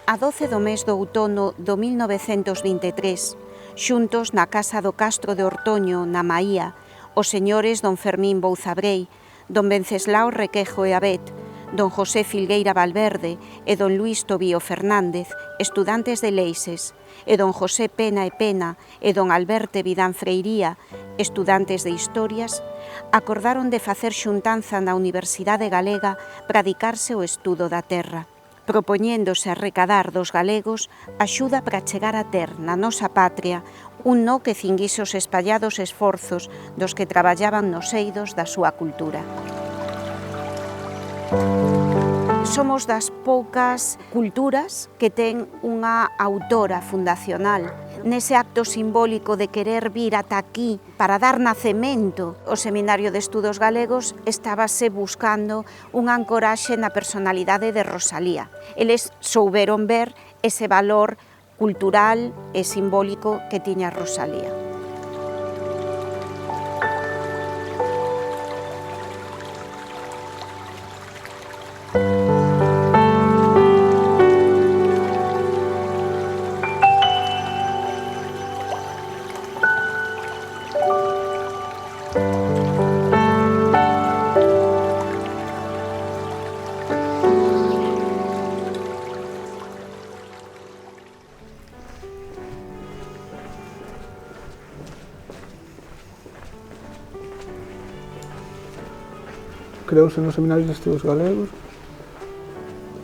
A 12 do mes do outono do 1923, xuntos na casa do Castro de Ortoño, na Maía, os señores don Fermín Bouzabrei, don Venceslao Requejo e Abet, don José Filgueira Valverde e don Luís Tobío Fernández, estudantes de Leixes, e don José Pena e Pena e don Alberto Vidán Freiría, estudantes de Historias, acordaron de facer xuntanza na Universidade Galega para dedicarse ao estudo da terra, propoñéndose a recadar dos galegos axuda para chegar a ter na nosa patria un no que cinguise os espallados esforzos dos que traballaban nos eidos da súa cultura. Somos das poucas culturas que ten unha autora fundacional. Nese acto simbólico de querer vir ata aquí para dar nacemento ao Seminario de Estudos Galegos, estábase buscando unha ancoraxe na personalidade de Rosalía. Eles souberon ver ese valor cultural e simbólico que tiña Rosalía. Creouse nos Seminarios de Estudos Galegos,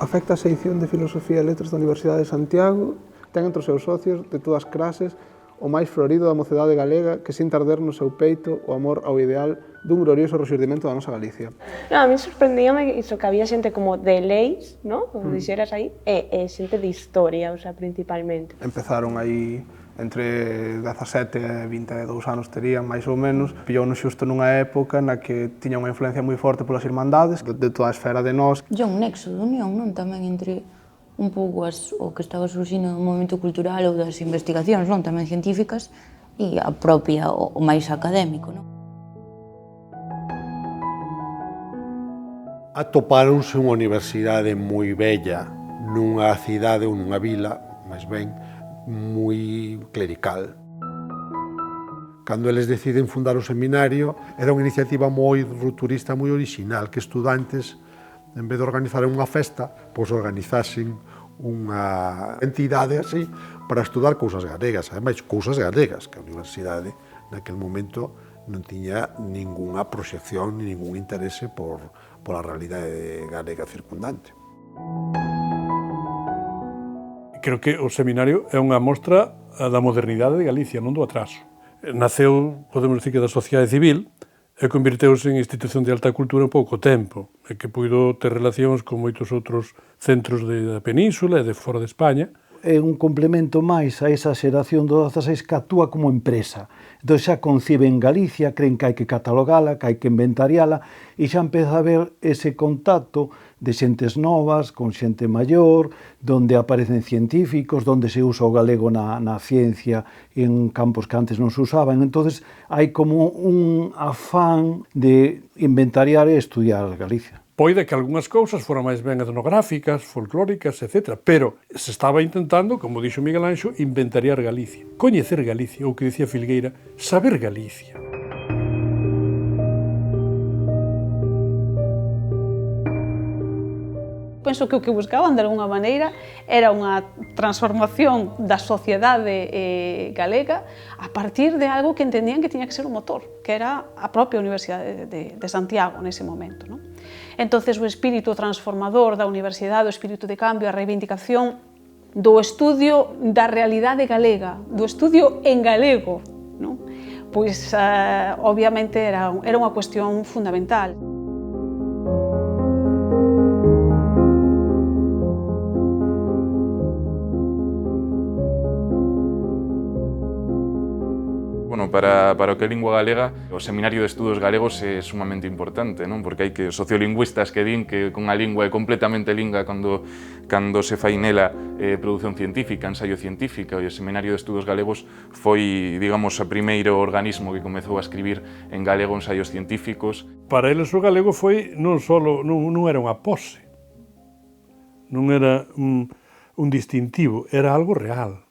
afecta a sección de Filosofía e Letras da Universidade de Santiago, ten entre os seus socios de todas as clases o máis florido da mocedade galega que sinta arder no seu peito o amor ao ideal dun glorioso rexurdimento da nosa Galicia. A mí sorprendíame iso que había xente como de leis, como dixeras aí, e xente de historia, o sea, principalmente. Empezaron aí entre 17 e 22 anos terían, máis ou menos. Pillounos xusto nunha época na que tiña unha influencia moi forte polas irmandades de toda a esfera de nós. E un nexo de unión, non? Tamén entre un pouco o que estaba surxindo no movimento cultural ou das investigacións, non? Tamén científicas, e a propia, o máis académico, non? Atopáronse unha universidade moi bella nunha cidade ou nunha vila, máis ben, moi clerical. Cando eles deciden fundar o seminario, era unha iniciativa moi rupturista, moi orixinal, que estudantes, en vez de organizar unha festa, pois organizasen unha entidade así para estudar cousas galegas, ademais cousas galegas, que a universidade naquel momento non tiña ningunha proxección ni ningún interese pola realidade galega circundante. Creo que o seminario é unha mostra da modernidade de Galicia, non do atraso. Naceu, podemos dicir que da sociedade civil, e convirteuse en institución de alta cultura en pouco tempo, e que puido ter relacións con moitos outros centros da península e de fora de España. É un complemento máis a esa xeración do 16 que actúa como empresa. Entón xa concibe en Galicia, creen que hai que catalogala, que hai que inventariala, e xa empeza a haber ese contacto de xentes novas, con xente maior, donde aparecen científicos, donde se usa o galego na ciencia en campos que antes non se usaban. Entón hai como un afán de inventariar e estudiar Galicia. Poide que algunhas cousas foran máis ben etnográficas, folclóricas, etc. Pero se estaba intentando, como dixo Miguel Anxo, inventariar Galicia. Coñecer Galicia, ou que dicía Filgueira, saber Galicia. Penso que o que buscaban, de alguna maneira, era unha transformación da sociedade galega a partir de algo que entendían que tiña que ser o motor, que era a propia Universidade de Santiago nese momento, non? Entonces, o espírito transformador da universidade, o espírito de cambio, a reivindicación do estudio da realidade galega, do estudio en galego, non? Pois, obviamente, era unha cuestión fundamental. Para o que é lingua galega, o Seminario de Estudos Galegos é sumamente importante, non? Porque hai que sociolingüistas que din que con a lingua é completamente linga cando se fai nela produción científica, ensaio científica, e o Seminario de Estudos Galegos foi, digamos, o primeiro organismo que comezou a escribir en galego ensaios científicos. Para eles o galego foi non era unha pose, non era un distintivo, era algo real.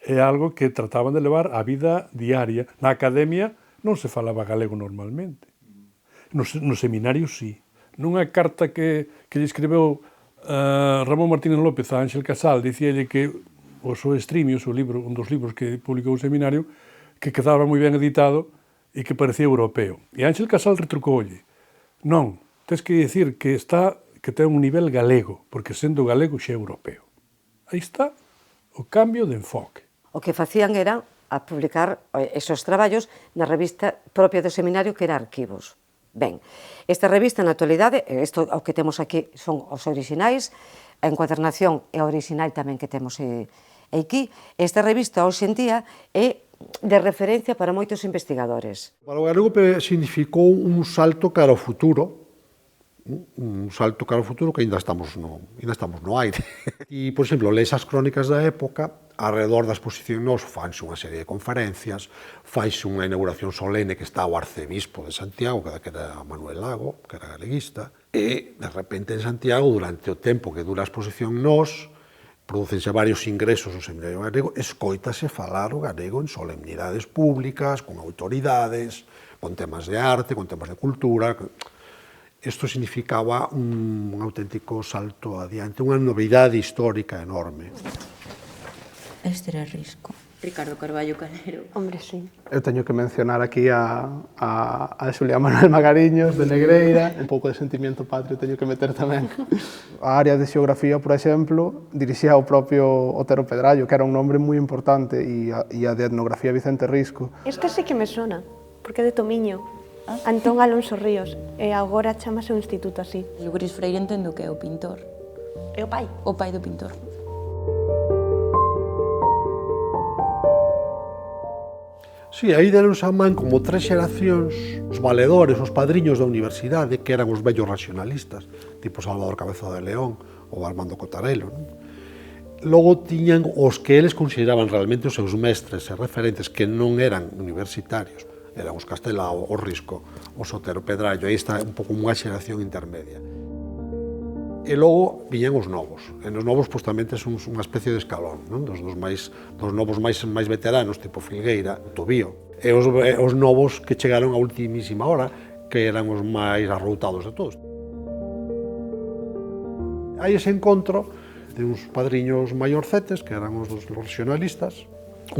É algo que trataban de levar á vida diaria. Na academia non se falaba galego normalmente. No seminario, sí. Nunha carta que lle escribeu Ramón Martínez López a Ángel Casal, dicíalle que os Estrimios, un dos libros que publicou o seminario, que quedaba moi ben editado e que parecía europeo. E Ángel Casal retrucoulle: non, tens que dicir que ten un nivel galego, porque sendo galego xa é europeo. Aí está o cambio de enfoque. O que facían era a publicar esos traballos na revista propia do seminario, que era Arquivos. Ben, esta revista na actualidade, isto o que temos aquí son os orixinais, a encuadernación é original tamén que temos aquí. Esta revista hoxe en día é de referencia para moitos investigadores. Para o galego significou un salto cara ao futuro, que ainda estamos no aire. E, por exemplo, lees as crónicas da época, alrededor da exposición nos fanse unha serie de conferencias, faise unha inauguración solene que está o arcebispo de Santiago, que era Manuel Lago, que era galeguista, e, de repente, en Santiago, durante o tempo que dura a exposición nos, producense varios ingresos no seminario galego, escoítase falar o galego en solemnidades públicas, con autoridades, con temas de arte, con temas de cultura. Isto significaba un auténtico salto adiante, unha novidade histórica enorme. Este era Risco. Ricardo Carballo Calero. Hombre, sí. Eu teño que mencionar aquí a Xulián Manuel Magariños, de Negreira, un pouco de sentimiento patrio teño que meter tamén. A área de xeografía, por exemplo, dirixía o propio Otero Pedrallo, que era un nombre moi importante, e a de etnografía Vicente Risco. Este sí que me sona, porque é de Tomiño. Antón Alonso Ríos, e agora chamase o instituto así. Luis Freire entendo que é o pintor. É o pai? O pai do pintor. Sí, aí deronse a man como 3 xeracións, os valedores, os padriños da universidade, que eran os vellos racionalistas, tipo Salvador Cabeza de León ou Armando Cotarelo. Logo tiñan os que eles consideraban realmente os seus mestres e referentes, que non eran universitarios, eran os Castelao, o Risco, o Otero Pedrallo, aí está un pouco unha xeración intermedia. E logo viñan os novos, e nos novos postamente son unha especie de escalón, non? Dos novos máis veteranos, tipo Filgueira, Tobío, e os novos que chegaron a ultimísima hora, que eran os máis arroutados de todos. Hai ese encontro de uns padriños maiorcetes, que eran os dos regionalistas,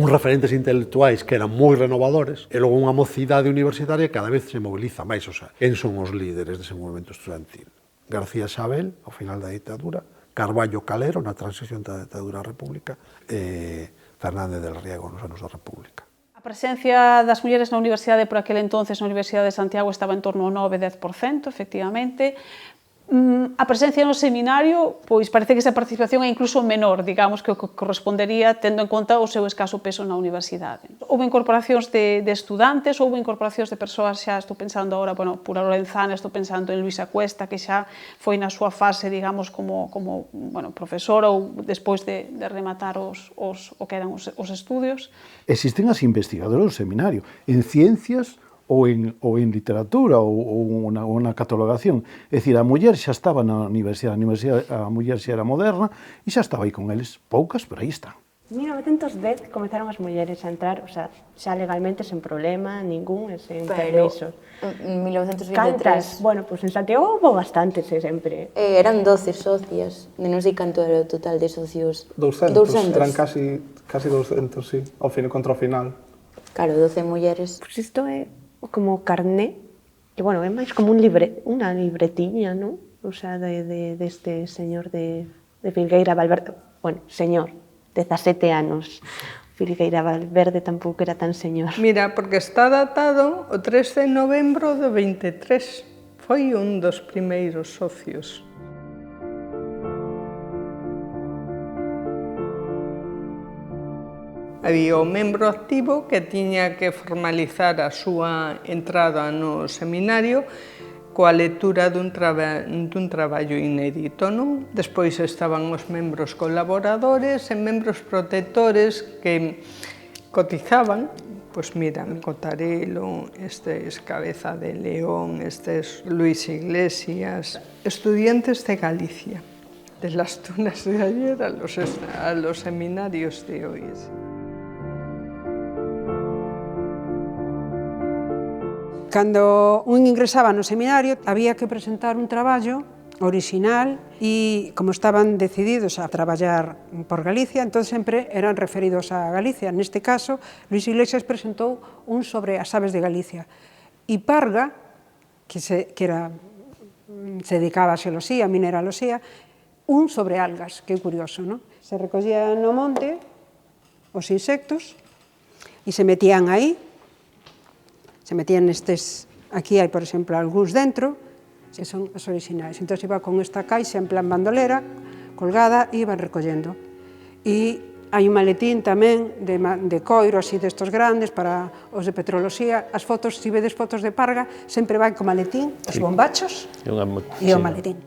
uns referentes intelectuais que eran moi renovadores, e logo unha mocidade universitaria que cada vez se moviliza máis, o sea, quen son os líderes dese movimento estudantil? García Xabel, ao final da ditadura, Carballo Calero, na transición da ditadura á República, e Fernández del Riego nos anos da República. A presencia das mulleres na universidade por aquel entonces na Universidade de Santiago estaba en torno ao 9-10%, efectivamente. A presencia no seminario, pois parece que esa participación é incluso menor, digamos, que o que correspondería tendo en conta o seu escaso peso na universidade. Houve incorporacións de estudantes, houve incorporacións de persoas, xa estou pensando agora, bueno, Pura Lorenzana, estou pensando en Luisa Cuesta, que xa foi na súa fase, digamos, como profesora ou despois de rematar o que eran os estudios. Existen as investigadoras do seminario en ciencias ou en literatura ou na catalogación. É dicir, a muller xa estaba na universidade, a muller xa era moderna e xa estaba aí con eles. Poucas, pero aí están. En 1910 comenzaron as mulleres a entrar, o sea, xa legalmente sen problema, ningún, sen permisos. En 1923... Cantas? Bueno, pois en Santiago houve bastantes, sempre. Eran 12 socias, de non sei canto era o total de socios. 200. Eran casi 200, sí, contra o final. Claro, 12 mulleres. Pois isto é como carné, que, bueno, é máis como unha libretiña, non? O sea, deste señor de Filgueira Valverde, bueno, señor, 17 anos. Filgueira Valverde tampouco era tan señor. Mira, porque está datado o 3 de novembro do 23. Foi un dos primeiros socios. Había o membro activo que tiña que formalizar a súa entrada no seminario coa lectura dun traballo inédito, non? Despois estaban os membros colaboradores e membros protectores que cotizaban. Pois mira, Cotarelo, este es Cabeza de León, este es Luis Iglesias, estudiantes de Galicia. de las tunas de ayer a los seminarios de hoy. Cando un ingresaba no seminario, había que presentar un traballo original e, como estaban decididos a traballar por Galicia, entón sempre eran referidos a Galicia. Neste caso, Luis Iglesias presentou un sobre as aves de Galicia. E Parga, que se dedicaba a xeoloxía, a mineraloxía, un sobre algas, que é curioso, non? Se recollían no monte os insectos e se metían aí, se metían nestes, aquí hai, por exemplo, algúns dentro, que son as orixinais. Entón, iba con esta caixa en plan bandolera, colgada, e iban recollendo. E hai un maletín tamén de coiro, así destos grandes, para os de petroloxía. As fotos, se vedes fotos de Parga, sempre vai co maletín, os bombachos e o maletín.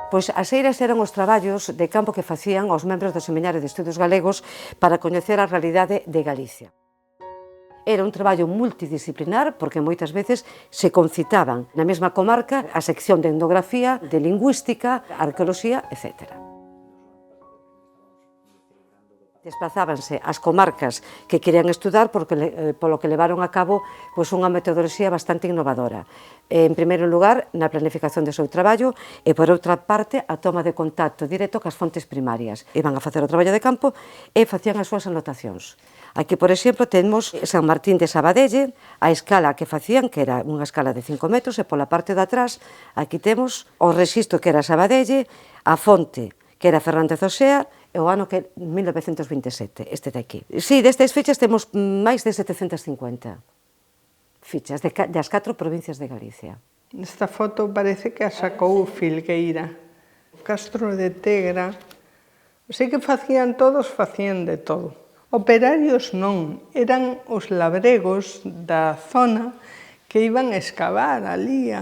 Pois as eiras eran os traballos de campo que facían os membros do Seminario de Estudos Galegos para coñecer a realidade de Galicia. Era un traballo multidisciplinar porque moitas veces se concitaban na mesma comarca a sección de etnografía, de lingüística, arqueoloxía, etc. Desplazábanse ás comarcas que querían estudar polo que levaron a cabo unha metodoloxía bastante innovadora. En primeiro lugar, na planificación do seu traballo e, por outra parte, a toma de contacto directo cas fontes primarias. Iban a facer o traballo de campo e facían as súas anotacións. Aquí, por exemplo, temos San Martín de Sabadelle, a escala que facían, que era unha escala de 5 metros, e pola parte de atrás, aquí temos o rexistro que era Sabadelle, a fonte que era Fernández Osea, e o ano que é 1927, este de aquí. Si, destas fechas temos máis de 750 fichas das 4 provincias de Galicia. Esta foto parece que a sacou Filgueira. O Castro de Tegra, sei que facían de todo. Operarios non, eran os labregos da zona que iban a excavar ali,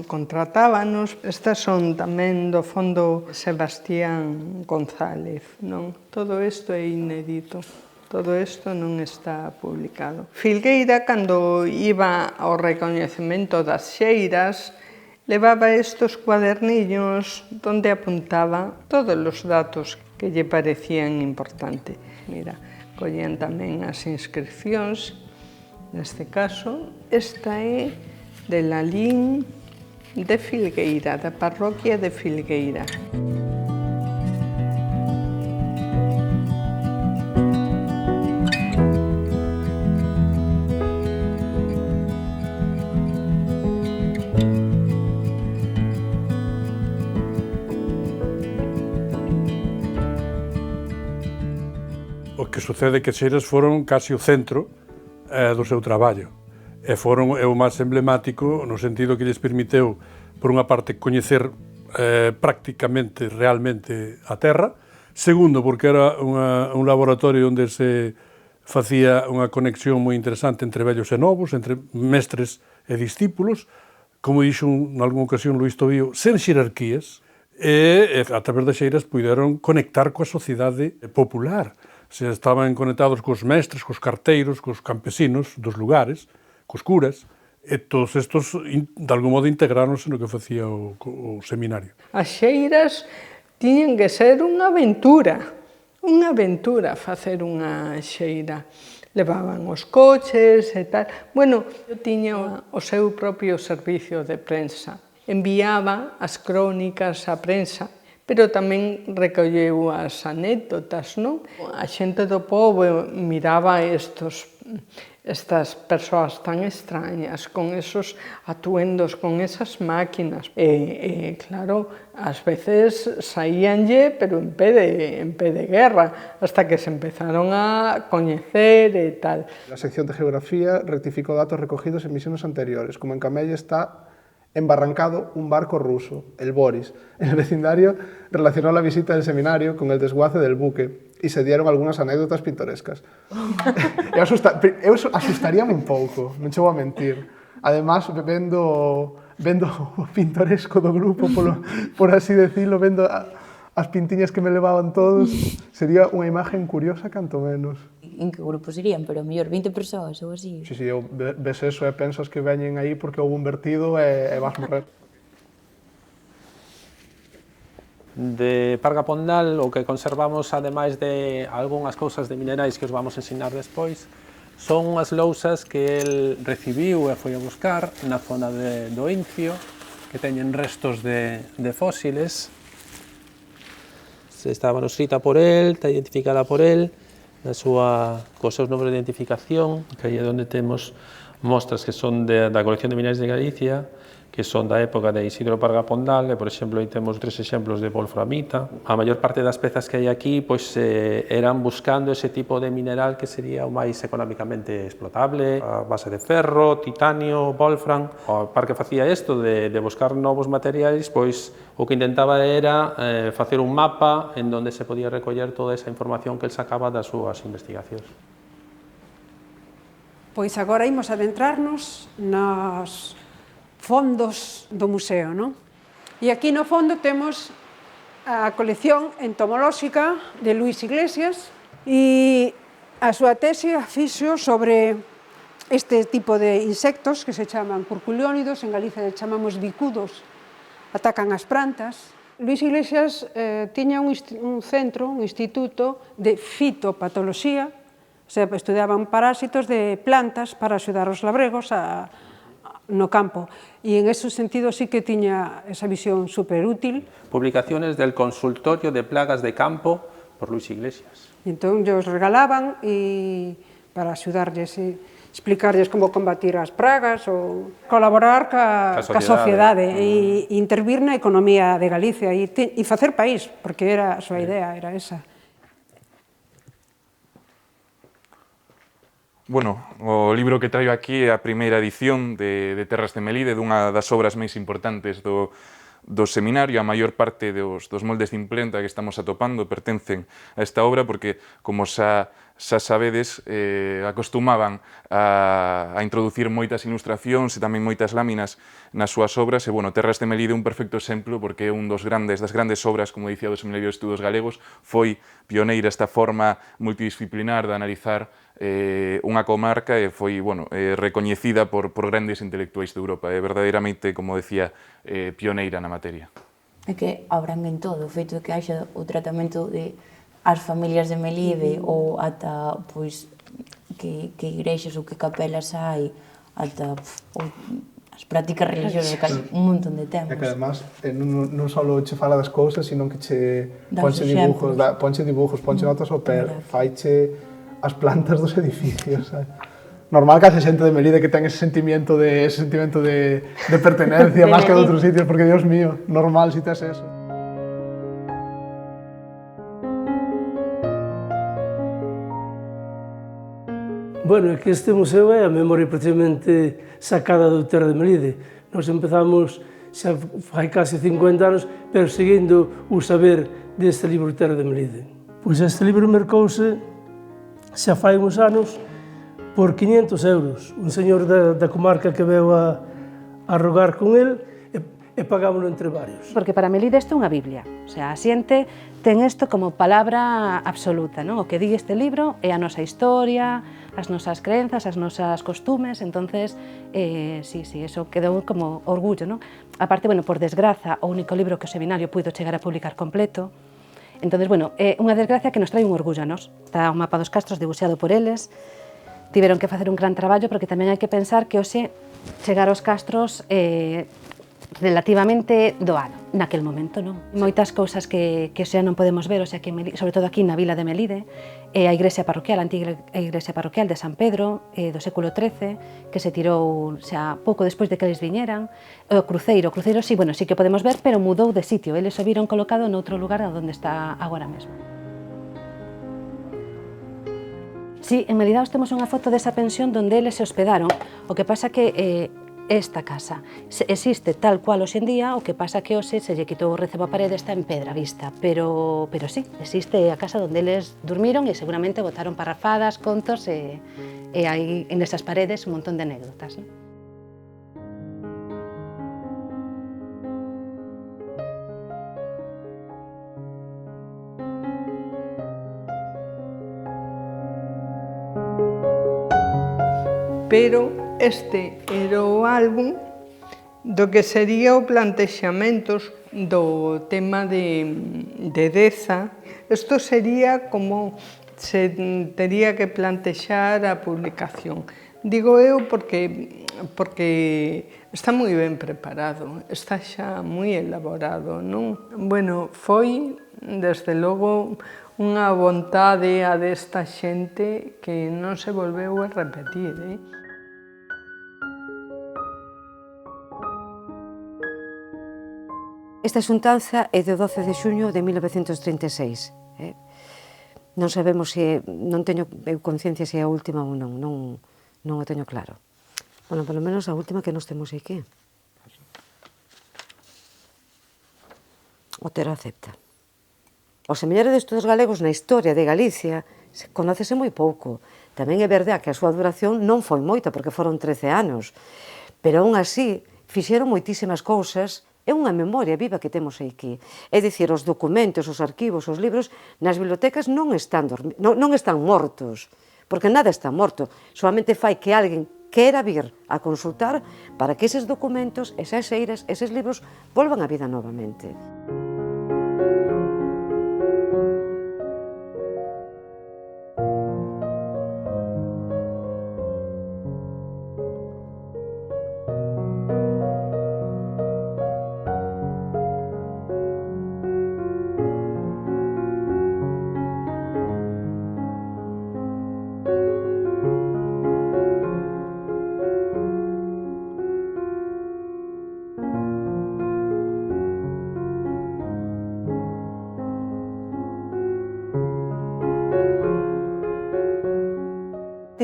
contratábanos. Estas son tamén do fondo Sebastián González, non? Todo isto é inédito, todo isto non está publicado. Filgueira, cando iba ao recoñecemento das xeiras, levaba estos cuadernillos onde apuntaba todos os datos que lle parecían importantes. Mira, collían tamén as inscripcións. Neste caso, esta é de Lalín de Filgueira, da parroquia de Filgueira. O que sucede é que Xeiras foron casi o centro do seu traballo e foron o máis emblemático no sentido que lles permiteu, por unha parte, coñecer prácticamente, realmente a terra, segundo, porque era un laboratorio onde se facía unha conexión moi interesante entre vellos e novos, entre mestres e discípulos, como dixo en algunha ocasión Luís Tobío, sen xerarquías, e a través das Xeiras puideron conectar coa sociedade popular. Se estaban conectados cos mestres, cos carteiros, cos campesinos dos lugares, cos curas, e todos estos, de algún modo, integráronse no que facía o seminario. As xeiras tiñen que ser unha aventura facer unha xeira. Levaban os coches e tal. Bueno, eu tiña o seu propio servicio de prensa. Enviaba as crónicas á prensa, pero tamén recolleu as anécdotas, non? A xente do pobo miraba estas persoas tan extrañas, con esos atuendos, con esas máquinas. E claro, ás veces saíanlle, pero en pé de guerra, hasta que se empezaron a coñecer e tal. La sección de Geografía rectificó datos recogidos en misiones anteriores, como en Camelle está embarrancado un barco ruso, el Boris. El vecindario relacionó la visita del seminario con el desguace del buque y se dieron algunas anécdotas pintorescas. Eu asustaríame un pouco, non che vou a mentir. Además, vendo o pintoresco do grupo, por así decirlo, vendo as pintiñas que me levaban todos, sería unha imagen curiosa canto menos. En que grupo serían? Pero a mellor 20 persoas ou así. Si, ves eso e pensas que veñen aí porque houve un vertido e vas morrer. De Parga Pondal, o que conservamos, ademais de algunhas cousas de minerais que os vamos ensinar despois, son unhas lousas que el recibiu e foi a buscar na zona do Incio, que teñen restos de fósiles. Está manuscrita por el, está identificada por el, cos seus números de identificación, que aí é onde temos mostras que son da colección de minerais de Galicia, que son da época de Isidro Parga Pondal, e, por exemplo, aí temos 3 exemplos de wolframita. A maior parte das pezas que hai aquí pois, eran buscando ese tipo de mineral que sería o máis económicamente explotable, a base de ferro, titanio, wolfram. O par que facía isto de buscar novos materiais, pois o que intentaba era facer un mapa en donde se podía recoller toda esa información que el sacaba das súas investigacións. Pois agora imos adentrarnos nos fondos do museo, non? E aquí no fondo temos a colección entomolóxica de Luis Iglesias e a súa tese a fixo sobre este tipo de insectos que se chaman curculiónidos, en Galicia chamamos bicudos, atacan as plantas. Luis Iglesias tiña un centro, un instituto de fitopatoloxía, o sea, estudiaban parásitos de plantas para axudar os labregos no campo. E en ese sentido sí que tiña esa visión superútil. Publicaciones del Consultorio de Plagas de Campo por Luis Iglesias. Entón, os regalaban para axudarlles e explicarlles como combatir as pragas ou colaborar ca sociedade e intervir na economía de Galicia e facer país, porque era a súa idea, era esa. Bueno, o libro que traio aquí é a primeira edición de Terras de Melide, dunha das obras máis importantes do seminario. A maior parte dos moldes de imprenta que estamos atopando pertencen a esta obra porque, como xa sabedes, acostumaban a introducir moitas ilustracións e tamén moitas láminas nas súas obras. E, bueno, Terras de Melide é un perfecto exemplo porque é un das grandes obras, como dicía, do Seminario de Estudos Galegos. Foi pioneira esta forma multidisciplinar de analizar unha comarca e foi, bueno, recoñecida por grandes intelectuais de Europa. É verdadeiramente, como decía, pioneira na materia. É que abrangen todo, o feito de que haxa o tratamento de as familias de Melide ou ata, pois, que igrexas ou que capelas hai, ata as prácticas religiosas, un montón de temas. É que, además, non só che fala das cousas, sino que che ponche dibujos, ponche notas ao pé, faiche as plantas dos edificios. Normal que haxe xente de Melide que ten ese sentimento de pertenencia máis que de outros sitios, porque, Dios mío, normal si tes eso. Bueno, é que este museo é a memoria precisamente sacada do Terra de Melide. Nos empezamos xa fai case 50 anos perseguindo o saber deste libro Terra de Melide. Pois este libro mercouse xa fai uns anos por 500 euros. Un señor da comarca que veu a rogar con el e pagámoslo entre varios. Porque para Melide isto é unha Biblia. O sea, a xente ten isto como palabra absoluta, non? O que di este libro é a nosa historia, as nosas crenzas, as nosas costumes, entonces, sí, eso quedou como orgullo, non? A parte, bueno, por desgraza, o único libro que o seminario puido chegar a publicar completo. Entonces, bueno, é unha desgracia que nos trae un orgullo a nós. Está o mapa dos castros debuxado por eles, tiveron que facer un gran traballo, porque tamén hai que pensar que hoxe chegar aos castros relativamente doado naquel momento, non? Moitas cousas que xa non podemos ver, o sea, que sobre todo aquí na vila de Melide, a igrexa parroquial, a antiga igrexa parroquial de San Pedro, do século XIII, que se tirou xa pouco despois de que eles viñeran, o cruceiro sí, bueno, sí que podemos ver, pero mudou de sitio, eles o viron colocado noutro lugar onde está agora mesmo. Sí, en Melidaos temos unha foto desa pensión onde eles se hospedaron, o que pasa que esta casa. Existe tal cual hoxe en día, o que pasa que hoxe se lle quitou o recebo a parede, está en pedra vista, pero sí, existe a casa onde eles durmiron e seguramente botaron parrafadas, contos e hai en esas paredes un montón de anécdotas, non? Pero este era o álbum do que sería o plantexamentos do tema de Deza. Isto sería como se tería que plantexar a publicación. Digo eu porque está moi ben preparado, está xa moi elaborado, non? Bueno, foi, desde logo, unha vontade a desta xente que non se volveu a repetir, Esta xuntanza é de 12 de xuño de 1936. Non sabemos se, non teño conciencia se é a última ou non, non o teño claro. Bueno, polo menos a última que nos temos aquí. Otero acepta. O Seminario de Estudos Galegos na historia de Galicia conócese moi pouco. Tamén é verdade que a súa duración non foi moita, porque foron 13 anos. Pero, aún así, fixeron moitísimas cousas. É unha memoria viva que temos aquí. É dicir, os documentos, os arquivos, os libros nas bibliotecas non están mortos, porque nada está morto. Solamente fai que alguén quera vir a consultar para que eses documentos, esas eiras, eses libros volvan á vida novamente.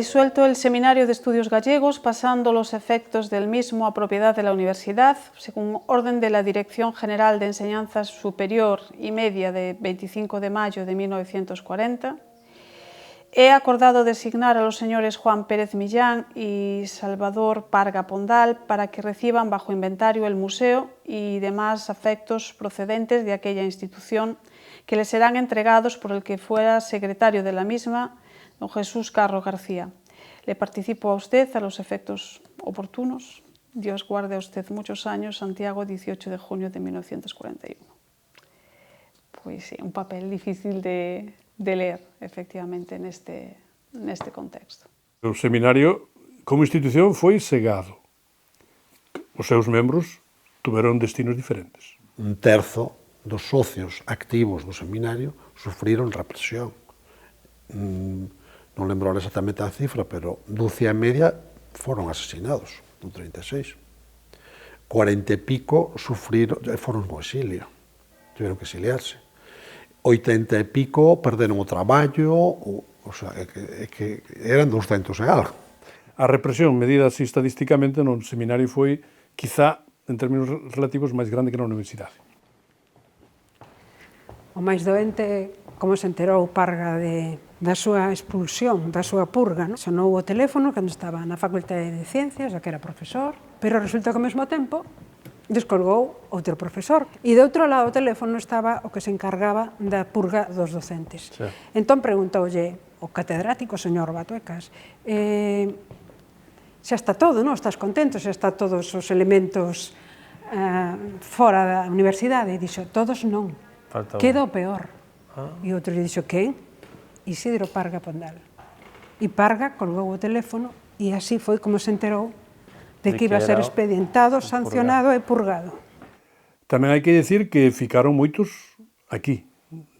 Disuelto el Seminario de Estudios Gallegos, pasando los efectos del mismo a propiedad de la Universidad, según orden de la Dirección General de Enseñanza Superior y Media de 25 de mayo de 1940, he acordado designar a los señores Juan Pérez Millán y Salvador Parga Pondal para que reciban bajo inventario el museo y demás afectos procedentes de aquella institución que les serán entregados por el que fuera secretario de la misma, don Jesús Carro García. Le participo a usted a los efectos oportunos. Dios guarde a usted muchos años. Santiago, 18 de junio de 1941. Pois sí, un papel difícil de leer, efectivamente, neste contexto. O seminario, como institución, foi segado. Os seus membros tuveron destinos diferentes. Un terzo dos socios activos do seminario sufriron represión. Non lembro exactamente a cifra, pero 12 e media foron asesinados no 36. 40 e pico foron no exilio, tiveron que exiliarse. 80 e pico perderon o traballo, o sea, que eran 200 e algo. A represión medida así estadísticamente no seminario foi, quizá, en términos relativos, máis grande que na universidade. O máis doente, como se enterou Parga da súa expulsión, da súa purga, non? Sonou o teléfono cando estaba na Facultade de Ciencias, xa que era profesor, pero resulta que ao mesmo tempo descolgou outro profesor. E de outro lado do teléfono estaba o que se encargaba da purga dos docentes. Sí. Entón preguntoulle o catedrático, o señor Batuecas, xa está todo, non? Estás contento? Xa está todos os elementos fora da universidade? E dixo, todos non. Queda o peor. E outro lle dixo, quen? Isidro Parga Pondal. E Parga colgou o teléfono e así foi como se enterou de que iba a ser expedientado, sancionado e purgado. Tamén hai que dicir que ficaron moitos aquí,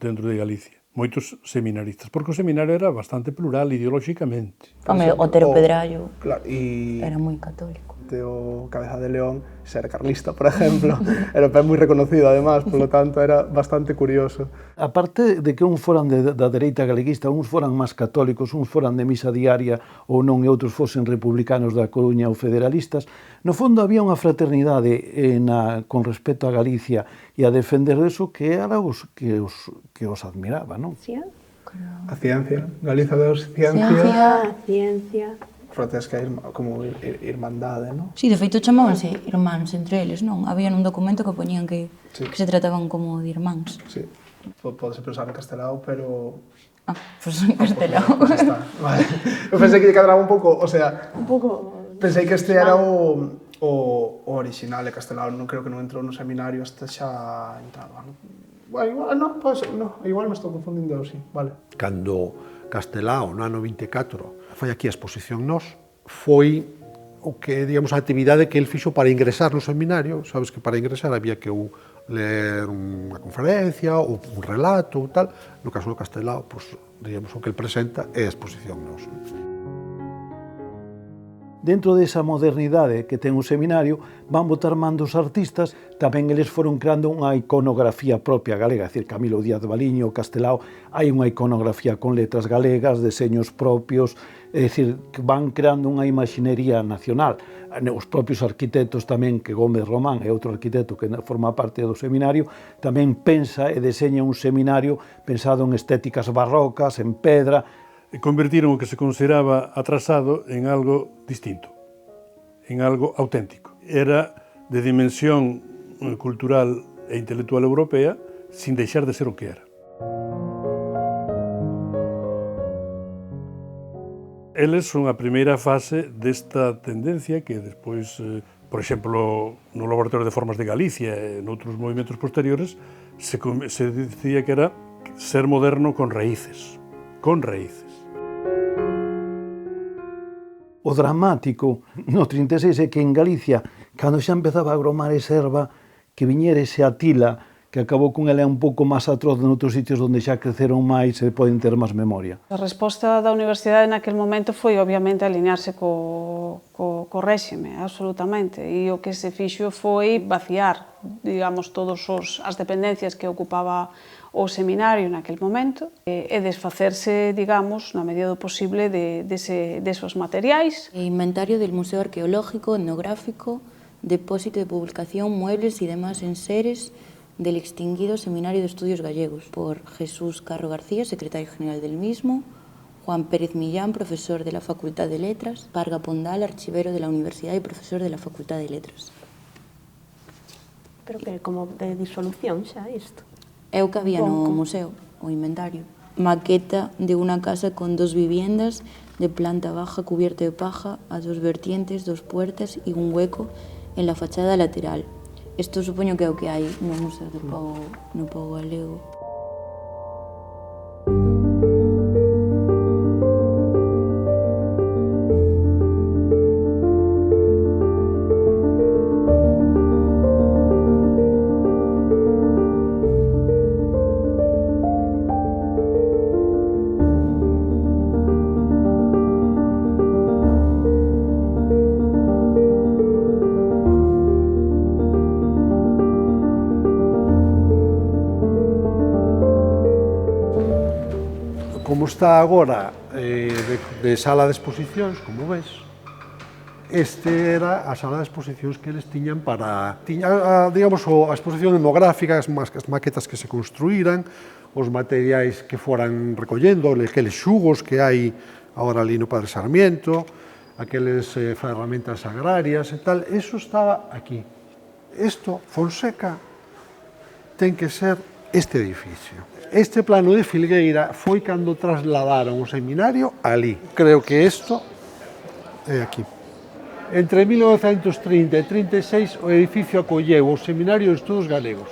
dentro de Galicia, moitos seminaristas, porque o seminario era bastante plural ideolóxicamente. Otero Pedrallo era moi católico. O Cabeza de León era carlista, por exemplo, era moi reconocido, además, polo tanto, era bastante curioso. A parte de que uns foran da dereita galeguista, uns foran máis católicos, uns foran de misa diaria ou non, e outros fosen republicanos da Coruña ou federalistas, no fondo había unha fraternidade con respecto a Galicia e a defender eso que era que os admiraba, non? A ciencia, Galiza deus ciencia. Ciencia. Frotes que hai como irmandade, non? Sí, de feito chamábanse irmáns entre eles, non? Había un documento que poñían que se trataban como de irmáns. Sí, podese pensar en castelao, pero... Ah, pois en castelao. Vale. Eu pensei que cadraba un pouco, o sea... Un pouco... Pensei que este era o original de castelao, non creo que non entrou no seminario, este xa entraba, non? Bueno, igual, non, pode ser, non, igual me estou confundindo, sí, vale. Cando Castelao, no ano 24, foi aquí a exposición Nós, foi o que, digamos, a actividade que el fixo para ingresar no seminario. Sabes que para ingresar había que ler unha conferencia ou un relato ou tal. No caso do Castelao, pues, digamos, o que el presenta é a exposición Nós. Dentro desa modernidade que ten o seminario, van botar man dos artistas, tamén eles foron creando unha iconografía propia galega, é dicir, Camilo Díaz Baliño, Castelao, hai unha iconografía con letras galegas, deseños propios, é dicir, que van creando unha imaxinería nacional. Os propios arquitectos tamén, que Gómez Román é outro arquitecto que forma parte do seminario, tamén pensa e deseña un seminario pensado en estéticas barrocas, en pedra, e convertiron o que se consideraba atrasado en algo distinto, en algo auténtico. Era de dimensión cultural e intelectual europea sin deixar de ser o que era. Eles son a primeira fase desta tendencia que despois, por exemplo, no Laboratorio de Formas de Galicia e noutros movimentos posteriores, se dicía que era ser moderno con raíces, con raíces. O dramático no 36 é que en Galicia, cando xa empezaba a gromar esa erva, que viñera ese Atila, que acabou con ela un pouco máis atroz noutros sitios onde xa creceron máis e poden ter máis memoria. A resposta da universidade naquel momento foi, obviamente, alinearse co réxime, absolutamente. E o que se fixo foi vaciar, digamos, todas as dependencias que ocupaba o seminario naquel momento e desfacerse, digamos, na medida do posible desos materiais. Inventario del Museo Arqueológico, Etnográfico, depósito de publicación, muebles y demás enseres del extinguido Seminario de Estudios Gallegos por Jesús Carro García, secretario general del mismo, Juan Pérez Millán, profesor de la Facultad de Letras, Parga Pondal, archivero de la Universidad y profesor de la Facultad de Letras. Pero que como de disolución xa isto. É o que había no museo, o inventario. Maqueta de una casa con 2 viviendas, de planta baja cubierta de paja, a 2 vertientes, 2 puertas y un hueco en la fachada lateral. Isto supoño que é o que hai no Museo no Pobo Galego. Como está agora de sala de exposicións, como ves, este era a sala de exposicións que eles tiñan para... digamos, a exposición etnográfica, as maquetas que se construíran, os materiais que foran recollendo, aqueles xugos que hai agora ali no Padre Sarmiento, aqueles ferramentas agrarias e tal, eso estaba aquí. Isto, Fonseca, ten que ser este edificio. Este plano de Filgueira foi cando trasladaron o seminario ali. Creo que isto é aquí. Entre 1930 e 36 o edificio acolleu o Seminario de Estudos Galegos.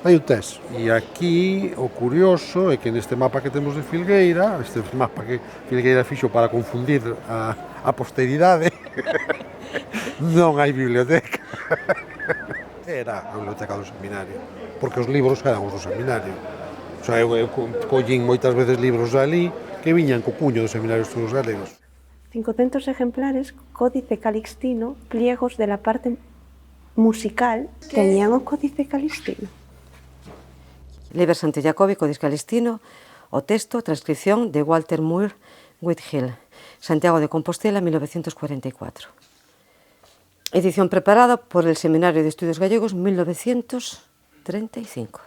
Aí o tes. E aquí o curioso é que neste mapa que temos de Filgueira, este mapa que Filgueira fixo para confundir a posteridade, non hai biblioteca. Era a biblioteca do seminario, porque os libros eran os do seminario. O sea, eu collín moitas veces libros ali que viñan co cuño do Seminario de Estudos Galegos. 500 ejemplares, Códice Calixtino, pliegos de la parte musical teñían o Códice Calistino. Liber Santi Jacobi, Códice Calistino, o texto, a transcripción de Walter Muir Whithill, Santiago de Compostela, 1944. Edición preparada por el Seminario de Estudios Gallegos, 1935.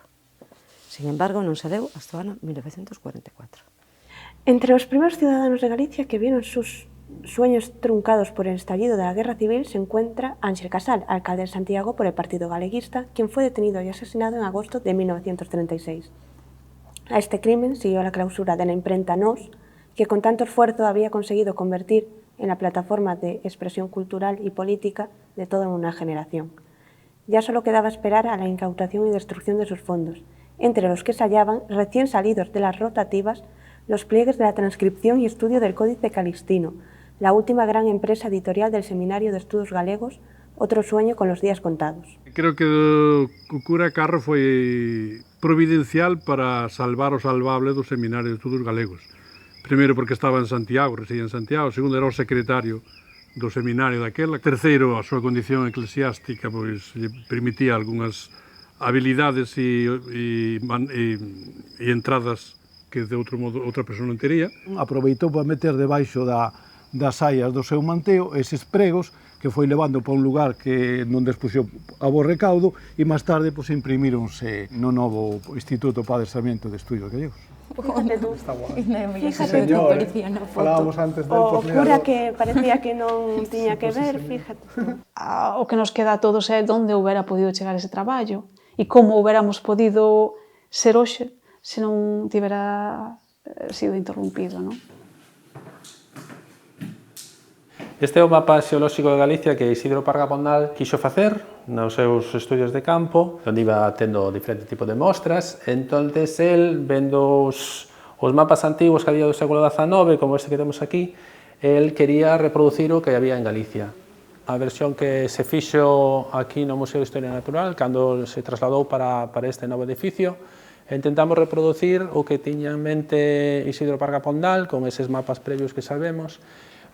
Sin embargo, non se leu hasta o ano 1944. Entre os primeiros ciudadanos de Galicia que vieron sus sueños truncados por el estallido de la Guerra Civil se encuentra Ángel Casal, alcalde de Santiago por el Partido Galeguista, quien fue detenido y asesinado en agosto de 1936. A este crimen siguió la clausura de la imprenta Nos, que con tanto esfuerzo había conseguido convertir en la plataforma de expresión cultural y política de toda una generación. Ya solo quedaba esperar a la incautación y destrucción de sus fondos, entre los que se hallaban, recién salidos de las rotativas, los pliegues de la transcripción y estudio del Códice Calistino, la última gran empresa editorial del Seminario de Estudos Galegos, otro sueño con los días contados. Creo que o cura Carro foi providencial para salvar o salvable do Seminario de Estudos Galegos. Primeiro porque estaba en Santiago, residía en Santiago, segundo era o secretario do seminario daquela, terceiro a súa condición eclesiástica pois lle permitía algunhas habilidades e entradas que de outro modo outra persoa non tería. Aproveitou para meter debaixo das saias do seu manteo eses pregos que foi levando para un lugar que non despuxo a bo recaudo e máis tarde imprimíronse no novo Instituto para Adestramento de Estudios Gallegos. Fíjate tú. Está guai. Fíjate tú. Falábamos antes del O cura que parecía que non tiña que ver, fíjate. O que nos queda a todos é onde houbera podido chegar ese traballo e como houbéramos podido ser hoxe se non tivera sido interrompido, non? Este é o mapa xeolóxico de Galicia que Isidro Parga Pondal quixo facer nos seus estudios de campo, onde iba tendo diferentes tipos de mostras. Entonces, el, vendo os mapas antigos que había do século XIX, como este que temos aquí, el quería reproducir o que había en Galicia. A versión que se fixo aquí no Museo de Historia Natural, cando se trasladou para este novo edificio, intentamos reproducir o que tiña en mente Isidro Parga Pondal, con eses mapas previos que sabemos.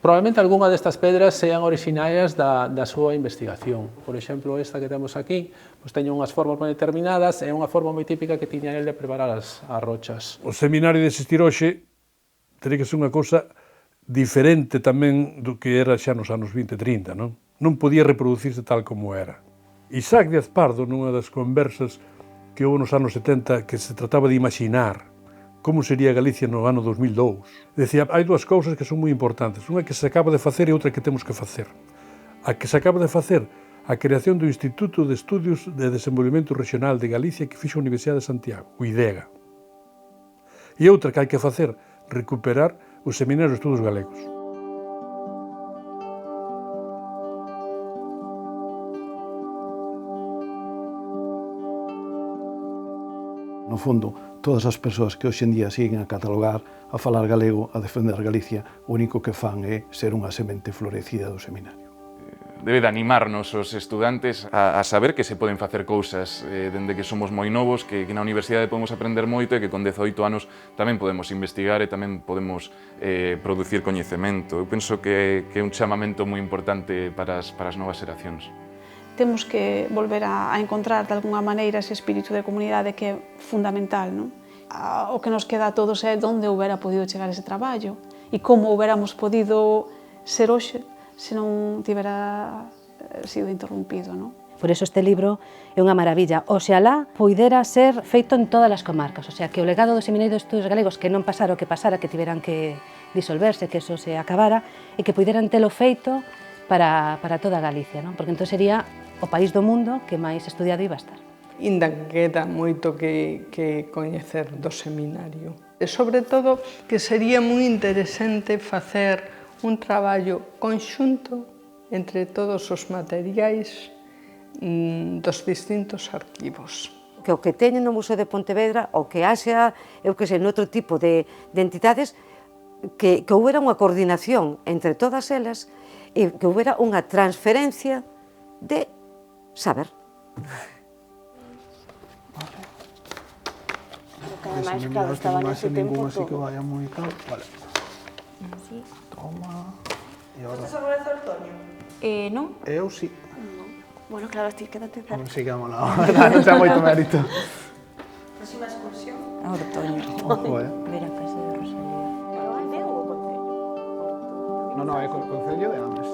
Probablemente algunha destas pedras sean originarias da súa investigación. Por exemplo, esta que temos aquí, pois teñen unhas formas moi determinadas, é unha forma moi típica que tiña el de preparar as rochas. O seminario de existir hoxe teria que ser unha cousa diferente tamén do que era xa nos anos 20 e 30, non? Non podía reproducirse tal como era. Isaac Díaz Pardo, nunha das conversas que houve nos anos 70, que se trataba de imaginar como sería Galicia no ano 2002. Decía, hai dúas cousas que son moi importantes. Unha que se acaba de facer e outra que temos que facer. A que se acaba de facer, a creación do Instituto de Estudios de Desenvolvemento Regional de Galicia que fixo a Universidade de Santiago, o IDEGA. E outra que hai que facer, recuperar o Seminario de Estudos Galegos. No fondo, todas as persoas que hoxe en día siguen a catalogar, a falar galego, a defender Galicia, o único que fan é ser unha semente florecida do seminario. Debe de animarnos os estudantes a saber que se poden facer cousas dende que somos moi novos, que na universidade podemos aprender moito e que con 18 anos tamén podemos investigar e tamén podemos producir coñecemento. Eu penso que é un chamamento moi importante para as novas xeracións. Temos que volver a encontrar de alguna maneira ese espírito de comunidade que é fundamental, non? O que nos queda a todos é onde houbera podido chegar ese traballo e como houbéramos podido ser hoxe se non tivera sido interrompido, non? Por eso este libro é unha maravilla. Oxalá puidera ser feito en todas as comarcas, o sea, que o legado do Seminario de Estudos Galegos, que non pasara o que pasara, que tiveran que disolverse, que eso se acabara, e que puideran telo feito para toda Galicia, non? Porque entón sería o país do mundo que máis estudiado iba a estar. Ainda queda moito que coñecer do seminario. E, sobre todo, que sería moi interesante facer un traballo conxunto entre todos os materiais dos distintos arquivos. Que o que teñen no Museo de Pontevedra, o que haxa, eu que sei, noutro tipo de entidades, que houbera unha coordinación entre todas elas e que houbera unha transferencia de saber. Ademais, claro, estaba nese tempo así que vaya moi tal. Vale. Toma. E ahora... Estás a falar de Ortoño? Non? Eu sí. Bueno, claro, ti quédate cerca. Sí, quedamos lá. Non sea moito mérito. Próxima excursión. A Ortoño. Ojo, Ver a casa de Rosalía. Pero aldea ou o concello? Non, é o Concello de Ames.